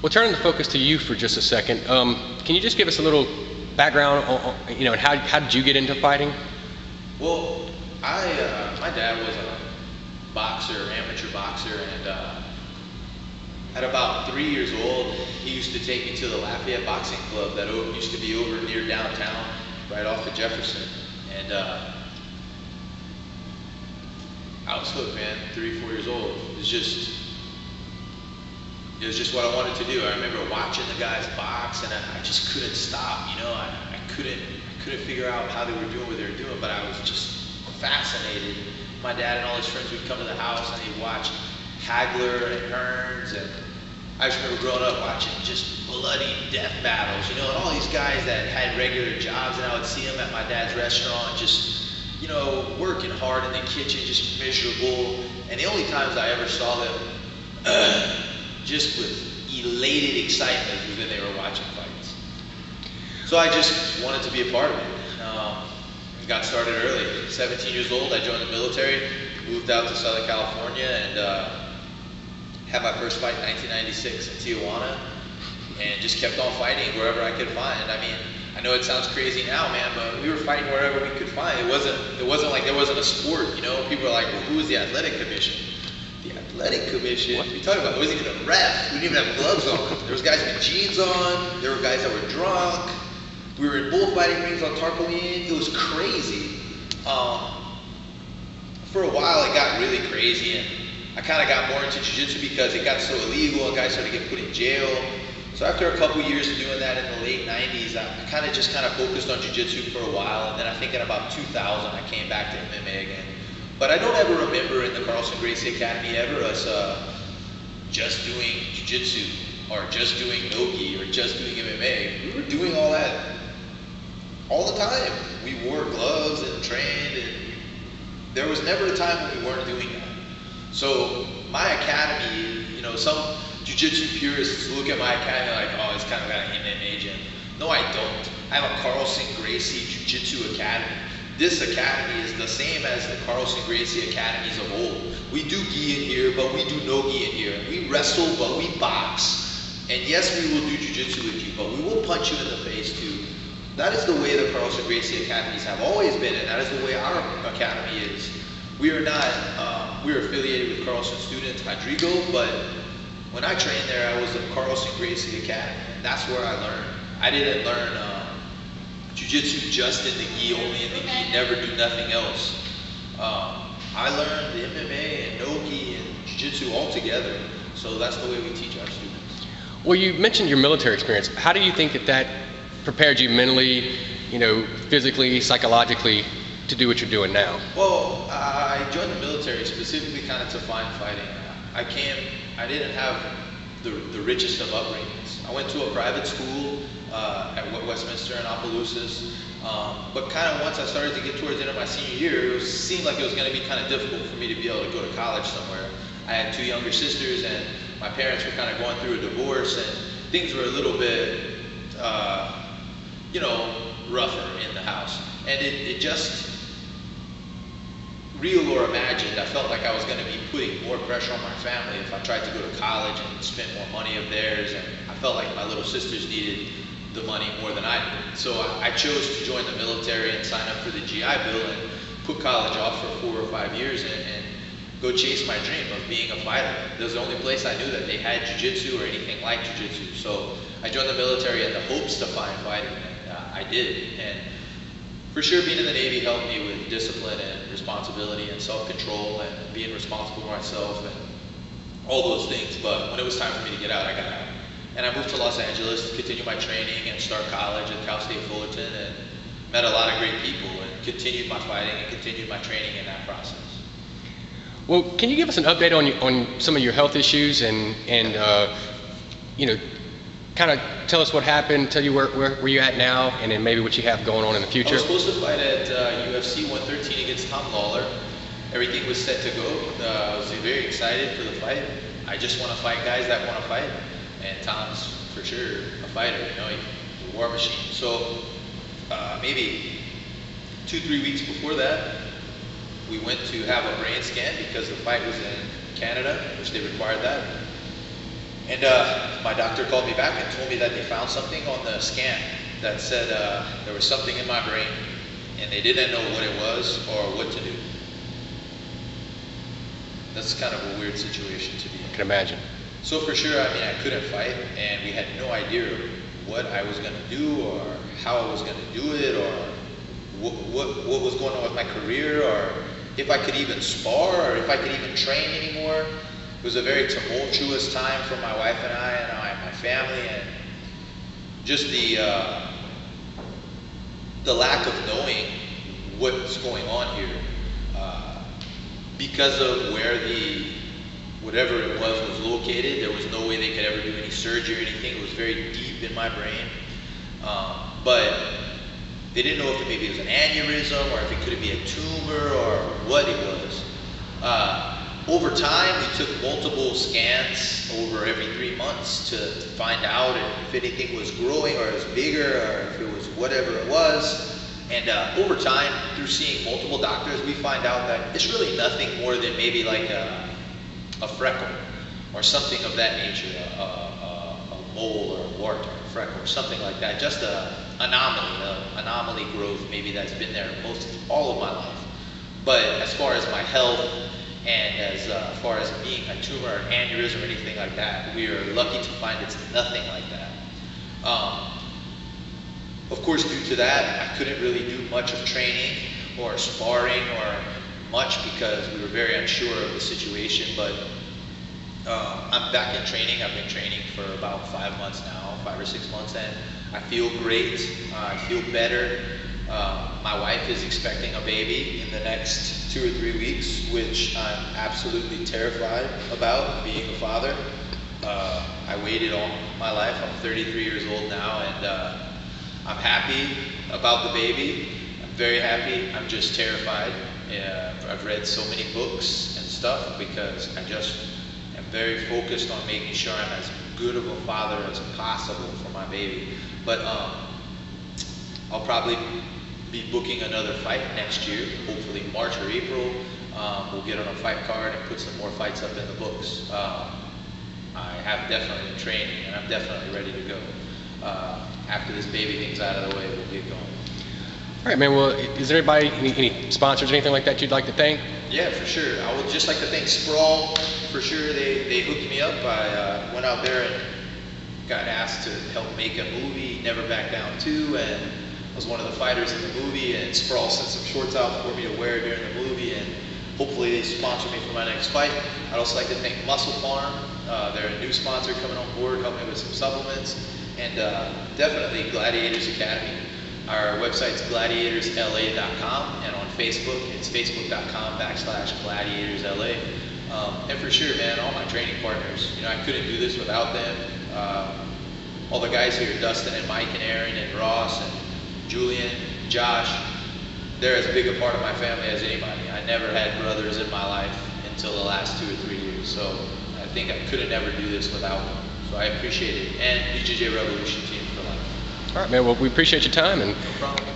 Well, turning the focus to you for just a second, can you just give us a little background on and how did you get into fighting? Well, my dad was a boxer, amateur boxer, and at about 3 years old, he used to take me to the Lafayette Boxing Club that used to be over near downtown, right off of Jefferson. And I was hooked, man. 3, 4 years old. It was just what I wanted to do. I remember watching the guys box, and I just couldn't stop. I couldn't figure out how they were doing what they were doing, but I was just fascinated. My dad and all his friends would come to the house, and they'd watch Hagler and Hearns, and I just remember growing up watching just bloody death battles, and all these guys that had regular jobs, and I would see them at my dad's restaurant, just working hard in the kitchen, just miserable. And the only times I ever saw them just with elated excitement was when they were watching fights. So I just wanted to be a part of it. Got started early. 17 years old, I joined the military, moved out to Southern California, and had my first fight in 1996 in Tijuana, and just kept on fighting wherever I could find. I mean, I know it sounds crazy now, man, but we were fighting wherever we could find. It wasn't like there wasn't a sport, People are like, well, who was the athletic commission? The athletic commission? What are you talking about? There wasn't even a ref. We didn't even have gloves on. There was guys with jeans on. There were guys that were drunk. We were in bullfighting rings on tarpaulin. It was crazy. For a while, it got really crazy, and I kind of got more into jiu-jitsu because it got so illegal and guys started getting put in jail. So after a couple years of doing that in the late 90s, I kind of focused on jiu-jitsu for a while, and then I think in about 2000, I came back to MMA again. But I don't ever remember in the Carlson Gracie Academy ever us just doing jiu-jitsu or just doing no-gi or just doing MMA. We were doing all that all the time. We wore gloves and trained, and there was never a time when we weren't doing that. So my academy, some jiu-jitsu purists look at my academy like, oh, it's kind of got an MMA gym. No, I don't. I have a Carlson Gracie Jiu-Jitsu Academy. This academy is the same as the Carlson Gracie academies of old. We do gi in here, but we do no gi in here. We wrestle, but we box. And yes, we will do jiu-jitsu with you, but we will punch you in the face too. That is the way the Carlson Gracie academies have always been, and that is the way our academy is. We are not, we're affiliated with Carlson Students Rodrigo, but when I trained there, I was at Carlson Gracie Academy, and that's where I learned. I didn't learn jiu-jitsu just in the gi, only in the gi, never do nothing else. I learned the MMA and no-gi and jiu-jitsu all together, so that's the way we teach our students. Well, you mentioned your military experience. How do you think that prepared you mentally, physically, psychologically, to do what you're doing now? Well, I joined the military specifically kind of to find fighting. I didn't have the richest of upbringings. I went to a private school at Westminster in Opelousas, but kind of once I started to get towards the end of my senior year, it seemed like it was going to be kind of difficult for me to be able to go to college somewhere. I had 2 younger sisters, and my parents were kind of going through a divorce, and things were a little bit, rougher in the house. And it just, real or imagined, I felt like I was going to be putting more pressure on my family if I tried to go to college and spend more money of theirs, and I felt like my little sisters needed the money more than I did. So I chose to join the military and sign up for the GI Bill and put college off for 4 or 5 years and go chase my dream of being a fighter. That was the only place I knew that they had jiu-jitsu or anything like jiu-jitsu. So I joined the military in the hopes to find fighting, and I did. And for sure, being in the Navy helped me with discipline and responsibility and self-control and being responsible for myself and all those things. But when it was time for me to get out, I got out. And I moved to Los Angeles to continue my training and start college at Cal State Fullerton, and met a lot of great people and continued my fighting and continued my training in that process. Well, can you give us an update on some of your health issues and kind of tell us what happened, tell you where you're at now, and then maybe what you have going on in the future? I was supposed to fight at UFC 113 against Tom Lawler. Everything was set to go. I was very excited for the fight. I just want to fight guys that want to fight. And Tom's for sure a fighter, he's a war machine. So maybe 2-3 weeks before that, we went to have a brain scan because the fight was in Canada, which they required that. And my doctor called me back and told me that they found something on the scan that said there was something in my brain, and they didn't know what it was or what to do. That's kind of a weird situation to be in. I can imagine. So for sure, I mean, I couldn't fight, and we had no idea what I was going to do or how I was going to do it or what was going on with my career or if I could even spar or if I could even train anymore. It was a very tumultuous time for my wife and my family, and just the lack of knowing what's going on here because of where whatever it was located. There was no way they could ever do any surgery or anything. It was very deep in my brain. But they didn't know if maybe it was an aneurysm or if it could be a tumor or what it was. Over time, we took multiple scans over every 3 months to find out if anything was growing or it was bigger or if it was whatever it was. And over time, through seeing multiple doctors, we find out that it's really nothing more than maybe like a freckle or something of that nature, a mole or a wart or a freckle or something like that. Just an anomaly growth maybe that's been there all of my life. But as far as my health and as far as being a tumor or aneurysm or anything like that, we are lucky to find it's nothing like that. Of course, due to that, I couldn't really do much of training or sparring or much because we were very unsure of the situation, but I'm back in training. I've been training for about 5 months now, 5 or 6 months, and I feel great. I feel better. My wife is expecting a baby in the next 2 or 3 weeks, which I'm absolutely terrified about, being a father. I waited all my life. I'm 33 years old now, and I'm happy about the baby. I'm very happy. I'm just terrified. I've read so many books and stuff because I just am very focused on making sure I'm as good of a father as possible for my baby. But I'll probably be booking another fight next year, hopefully March or April. We'll get on a fight card and put some more fights up in the books. I have definitely been training and I'm definitely ready to go. After this baby thing's out of the way, we'll get going. All right, man. Well, is there anybody, any sponsors or anything like that you'd like to thank? Yeah, for sure. I would just like to thank Sprawl. For sure, they hooked me up. I went out there and got asked to help make a movie, Never Back Down 2, and I was one of the fighters in the movie, and Sprawl sent some shorts out for me to wear during the movie, and hopefully they sponsor me for my next fight. I'd also like to thank Muscle Farm. They're a new sponsor coming on board, helping me with some supplements, and definitely Gladiators Academy. Our website's gladiatorsla.com, and on Facebook, it's facebook.com/gladiatorsla. And for sure, man, all my training partners, I couldn't do this without them. All the guys here, Dustin and Mike and Aaron and Ross and Julian, Josh, they're as big a part of my family as anybody. I never had brothers in my life until the last 2 or 3 years, so I think I couldn't ever do this without them. So I appreciate it, and BJJ Revolution team for life. All right, man. Well, we appreciate your time, and no problem.